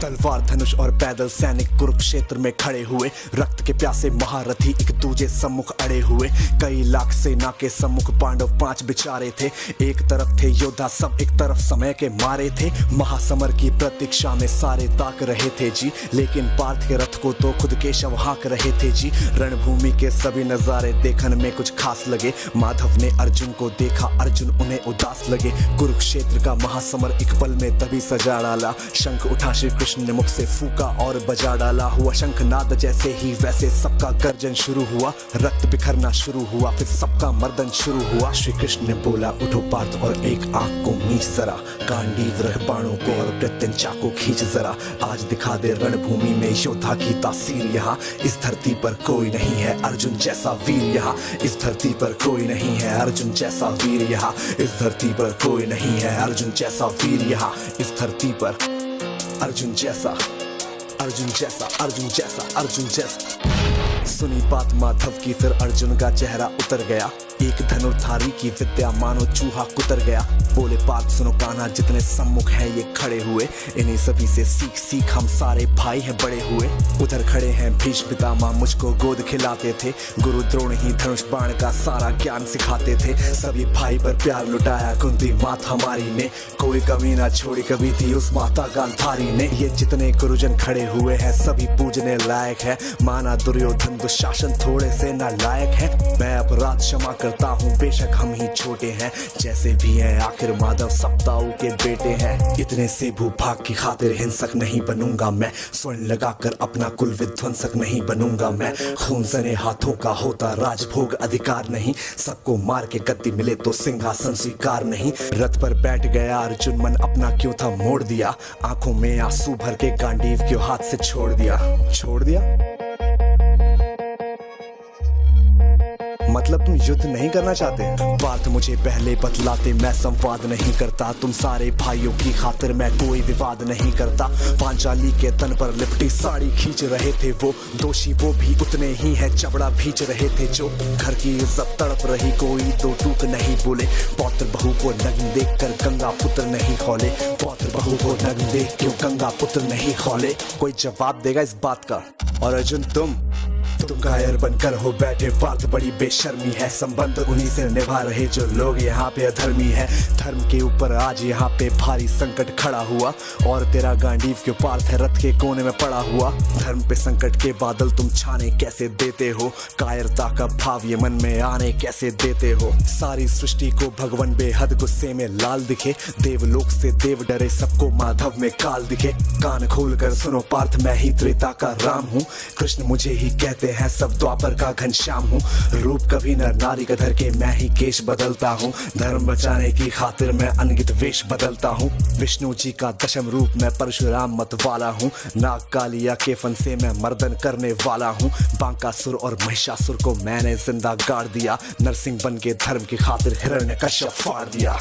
तलवार धनुष और पैदल सैनिक कुरुक्षेत्र में खड़े हुए। रक्त के प्यासे महारथी एक दूजे सम्मुख अड़े हुए। कई लाख सेना के सम्मुख पांडव 5 बिचारे थे। एक तरफ थे योद्धा सब, एक तरफ समय के मारे थे। महासमर की प्रतीक्षा में सारे ताक रहे थे जी, लेकिन पार्थ के रथ को तो खुद केशव हाँक रहे थे जी। रणभूमि के सभी नजारे देखने में कुछ खास लगे। माधव ने अर्जुन को देखा, अर्जुन उन्हें उदास लगे। कुरुक्षेत्र का महासमर एक पल में तभी सजा डाला। शंख उठा श्री कृष्ण ने मुख से फूका और बजा डाला। हुआ शंखनाद जैसे ही वैसे सबका गर्जन शुरू हुआ। रक्त बिखरना शुरू हुआ, फिर सबका मर्दन शुरू हुआ। श्री कृष्ण ने बोला, उठो पार्थ और एक आंख को मीच जरा। गांडीव रह बाणों को और प्रत्यंचा को खींच जरा। आज दिखा दे रणभूमि में योद्धा की तासीर यहाँ। इस धरती पर कोई नहीं है अर्जुन जैसा वीर यहाँ। इस धरती पर कोई नहीं है अर्जुन जैसा वीर यहाँ। इस धरती पर कोई नहीं है अर्जुन जैसा वीर यहाँ। इस धरती पर अर्जुन जैसा, अर्जुन जैसा, अर्जुन जैसा, अर्जुन जैसा। सुनी बात माधव की फिर अर्जुन का चेहरा उतर गया। एक धनुर्धारी की विद्या मानो चूहा कुतर गया। बोले पार्थ सुनो कान्हा, जितने सम्मुख हैं ये खड़े हुए। इन्हीं सभी से सीख सीख हम सारे भाई हैं बड़े हुए। उधर खड़े हैं भीष्म पितामह, मुझको गोद खिलाते थे। गुरु द्रोण ही धनुष बाण का सारा ज्ञान सिखाते थे। सभी भाई पर प्यार लुटाया कुंती माता हमारी ने। कोई कमी ना छोड़ी कभी थी उस माता गांधारी ने। ये जितने गुरुजन खड़े हुए हैं सभी पूजने लायक है। माना दुर्योधन दुशासन थोड़े से नालायक है। मैं अपराध क्षमा करता हूँ बेशक हम ही छोटे हैं। जैसे भी हैं आखिर माधव सप्ताऊ के बेटे हैं। इतने से भूभाग की खातिर हिंसक नहीं बनूंगा मैं। स्वर्ण लगाकर अपना कुल विध्वंसक नहीं बनूंगा मैं। खून सने हाथों का होता राजभोग अधिकार नहीं। सबको मार के गद्दी मिले तो सिंहासन स्वीकार नहीं। रथ पर बैठ गया अर्जुन, मन अपना क्यों था मोड़ दिया। आंखों में आंसू भर के गांडीव क्यों हाथ से छोड़ दिया। छोड़ दिया मतलब तुम युद्ध नहीं करना चाहते। पार्थ मुझे पहले बतलाते, मैं संवाद नहीं करता। तुम सारे भाइयों की खातिर मैं कोई विवाद नहीं करता। पांचाली के तन पर लिपटी साड़ी खींच रहे थे वो। दोषी वो भी उतने ही है, चबड़ा भींच रहे थे जो। घर की इज्जत तड़प रही, कोई दो टूक नहीं बोले। पौत्र बहू को नग्न देख कर गंगा पुत्र नहीं खोले। पौत्र बहू को नग्न देख क्यों गंगा पुत्र नहीं खोले। कोई जवाब देगा इस बात का। और अर्जुन तुम कायर बनकर हो बैठे। पार्थ बड़ी बेशर्मी है, संबंध उन्हीं से निभा रहे जो लोग यहाँ पे अधर्मी है। धर्म के ऊपर आज यहाँ पे भारी संकट खड़ा हुआ। और तेरा गांडीव क्यों पार्थ है रथ के कोने में पड़ा हुआ। धर्म पे संकट के बादल तुम छाने कैसे देते हो। कायरता का भाव ये मन में आने कैसे देते हो। सारी सृष्टि को भगवान बेहद गुस्से में लाल दिखे। देवलोक से देव डरे, सबको माधव में काल दिखे। कान खोल कर सुनो पार्थ, मैं ही त्रेता का राम हूँ। कृष्ण मुझे ही कहते हैं, सब द्वापर का घनश्याम हूँ। रूप कभी नर नारी का धर के मैं ही केश बदलता हूँ। धर्म बचाने की खातिर मैं अनगित वेश बदलता हूँ। विष्णु जी का दशम रूप मैं परशुराम मत वाला हूँ। नाग कालिया के फन से मैं मर्दन करने वाला हूँ। बांकासुर और महिषासुर को मैंने जिंदा गाड़ दिया। नरसिंह बन के धर्म की खातिर हिरण्यकश्यप फाड़ दिया।